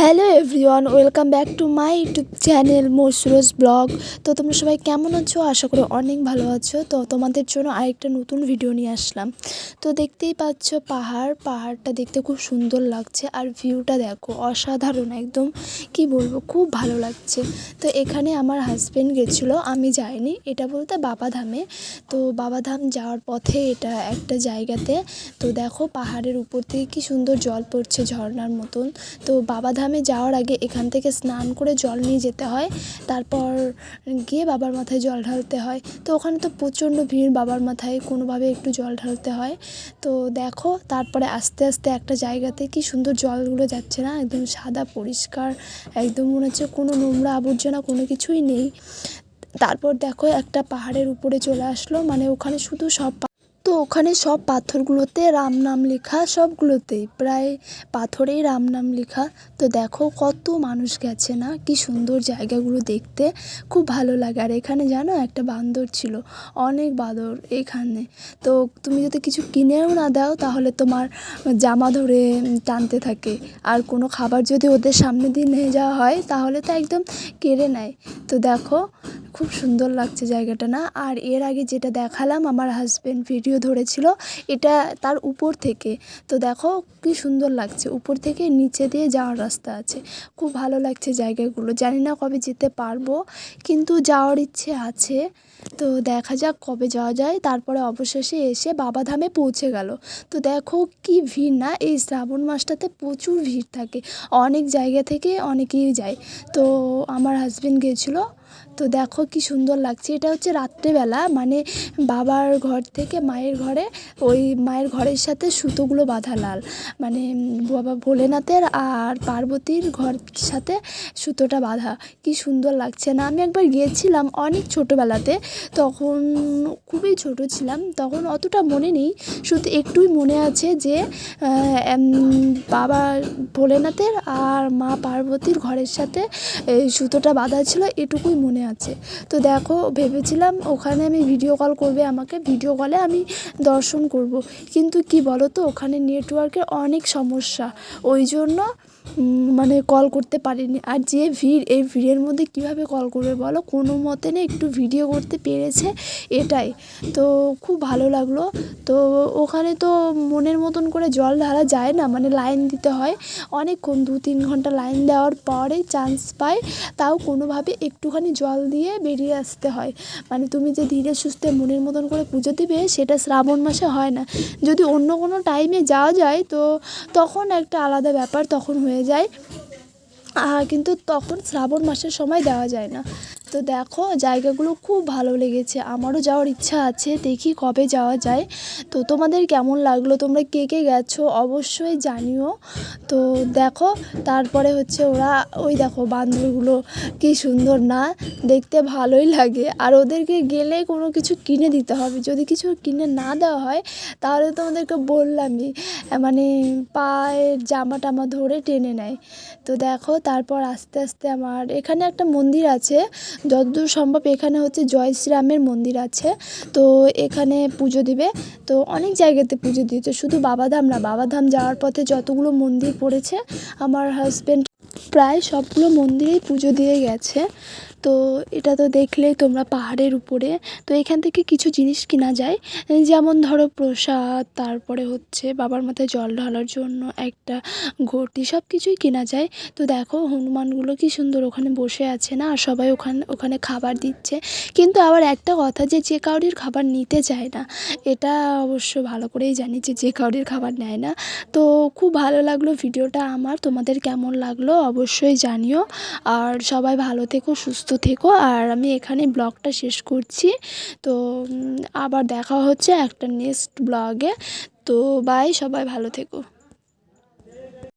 Hello everyone, welcome back to my YouTube channel মসরোজ vlog. তো তোমরা সবাই কেমন আছো? আশা করি অনেক ভালো আছো। তো তোমাদের জন্য আরেকটা নতুন ভিডিও নিয়ে আসলাম। তো দেখতেই পাচ্ছ পাহাড়টা দেখতে খুব সুন্দর লাগছে, আর ভিউটা দেখো অসাধারণ একদম, কি বলবো, খুব ভালো লাগছে। তো এখানে আমার হাজব্যান্ড গেছিলো, আমি যাইনি। এটা বলতে বাবাধামে। তো বাবাধাম যাওয়ার পথে এটা একটা জায়গাতে, তো দেখো পাহাড়ের উপর থেকে কি সুন্দর জল পড়ছে ঝর্ণার মতন। তো বাবাধামে যাওয়ার আগে এখান থেকে স্নান করে জল নিয়ে যেতে হয়, তারপর গিয়ে বাবার মাথায় জল ঢালতে হয়। তো ওখানে তো প্রচণ্ড ভিড়, বাবার মাথায় কোনোভাবে একটু জল ঢালতে হয়। তো দেখো তারপরে আস্তে আস্তে একটা জায়গাতে কি সুন্দর জলগুলো যাচ্ছে না, একদম সাদা পরিষ্কার, একদম মনে হচ্ছে কোনো নোংরা আবর্জনা কোনো কিছুই নেই। তারপর দেখো একটা পাহাড়ের উপরে চলে আসলো, মানে ওখানে শুধু তো ওখানে সব পাথরগুলোতে রাম নাম লেখা, সবগুলোতেই প্রায় পাথরেই রাম নাম লেখা। তো দেখো কত মানুষ গেছে না, কি সুন্দর জায়গাগুলো দেখতে, খুব ভালো লাগে। আর এখানে জানো একটা বান্দর ছিল, অনেক বাঁদর এখানে। তো তুমি যদি কিছু কিনেও না দাও তাহলে তোমার জামা ধরে টানতে থাকে, আর কোনো খাবার যদি ওদের সামনে দিয়ে নিয়ে যাওয়া হয় তাহলে তো একদম কেড়ে নেয়। তো দেখো খুব সুন্দর লাগছে জায়গাটা না। আর এর আগে যেটা দেখালাম, আমার হাজব্যান্ড ভিডিও ধরেছিল, এটা তার উপর থেকে। তো দেখো কি সুন্দর লাগছে, উপর থেকে নিচে দিয়ে যাওয়ার রাস্তা আছে, খুব ভালো লাগছে জায়গাগুলো। জানি না কবে যেতে পারবো, কিন্তু যাওয়ার ইচ্ছে আছে। তো দেখা যাক কবে যাওয়া যায়। তারপরে অবশেষে এসে বাবাধামে পৌঁছে গেল। তো দেখো কি ভিড় না, এই শ্রাবণ মাসটাতে প্রচুর ভিড় থাকে, অনেক জায়গা থেকে অনেকেই যায়। তো আমার হাজব্যান্ড গিয়েছিলো। তো দেখো কি সুন্দর লাগছে। এটা হচ্ছে রাত্রেবেলা, মানে বাবার ঘর থেকে মায়ের ঘরে, ওই মায়ের ঘরের সাথে সুতোগুলো বাঁধা লাল, মানে বাবা ভোলেনাথের আর পার্বতীর ঘর সাথে সুতোটা বাঁধা, কি সুন্দর লাগছে না। আমি একবার গিয়েছিলাম অনেক ছোটোবেলাতে, তখন খুবই ছোট ছিলাম, তখন অতটা মনে নেই, শুধু একটুই মনে আছে যে বাবা ভোলেনাথের আর মা পার্বতীর ঘরের সাথে এই সুতোটা বাঁধা ছিল, এটুকুই মনে আছে। তো দেখো ভেবেছিলাম ওখানে আমি ভিডিও কল করবে আমাকে, ভিডিও কলে আমি দর্শন করব, কিন্তু কি বলো তো ওখানে নেটওয়ার্কের অনেক সমস্যা, ওই জন্য মানে কল করতে পারিনি। আর যে ভিড়, এই ভিড়ের মধ্যে কিভাবে কল করবে বলো, কোনো মতে না একটু ভিডিও করতে পেরেছে, এটাই। তো খুব ভালো লাগলো। তো ওখানে তো মনের মতন করে জল ঢালা যায় না, মানে লাইন দিতে হয় অনেকক্ষণ, 2-3 ঘন্টা লাইন দেওয়ার পরে চান্স পায়, তাও কোনোভাবে একটুখানি জল দিয়ে বেরিয়ে আসতে হয়। মানে তুমি যে ধীরে সুস্থে মনের মতন করে পুজো দেবে, সেটা শ্রাবণ মাসে হয় না। যদি অন্য কোনো টাইমে যাওয়া যায় তো তখন একটা আলাদা ব্যাপার, তখন হয়ে যায়, কিন্তু তখন শ্রাবণ মাসের সময় দেওয়া যায় না। তো দেখো জায়গাগুলো খুব ভালো লেগেছে, আমারও যাওয়ার ইচ্ছা আছে, দেখি কবে যাওয়া যায়। তো তোমাদের কেমন লাগলো, তোমরা কে কে গেছো অবশ্যই জানিও। তো দেখো তারপরে হচ্ছে ওরা, ওই দেখো বান্দরগুলো কি সুন্দর না, দেখতে ভালোই লাগে। আর ওদেরকে গেলে কোনো কিছু কিনে দিতে হবে, যদি কিছু কিনে না দেওয়া হয় তাহলে তোমাদেরকে বললামই, মানে পায়ের জামা টামা ধরে টেনে নেয়। তো দেখো তারপর আস্তে আস্তে আমার এখানে একটা মন্দির আছে, যতদূর সম্ভব এখানে হচ্ছে জয় শ্রীরামের মন্দির আছে। তো এখানে পুজো দিবে, তো অনেক জায়গাতে পুজো দিয়েছে, শুধু বাবাধাম না, বাবাধাম যাওয়ার পথে যতগুলো মন্দির পড়েছে আমার হাজব্যান্ড প্রায় সবগুলো মন্দিরেই পুজো দিয়ে গেছে। তো এটা তো দেখলেই তোমরা পাহাড়ের উপরে। তো এখান থেকে কিছু জিনিস কেনা যায়, যেমন ধরো প্রসাদ, তারপরে হচ্ছে বাবার মাথায় জল ঢালার জন্য একটা ঘটি, সব কিছুই কেনা যায়। তো দেখো হনুমানগুলো কি সুন্দর ওখানে বসে আছে না, আর সবাই ওখানে খাবার দিচ্ছে। কিন্তু আবার একটা কথা, যে কাউরির খাবার নিতে চায় না, এটা অবশ্য ভালো করেই জানি যে কাউরির খাবার নেয় না। তো খুব ভালো লাগলো ভিডিওটা আমার, তোমাদের কেমন লাগলো অবশ্যই জানিও। আর সবাই ভালো থেকো, সুস্থ থেকো। আর আমি এখানে ব্লগটা শেষ করছি। তো আবার দেখা হচ্ছে একটা নেক্সট ব্লগে। তো বাই, সবাই ভালো থেকো।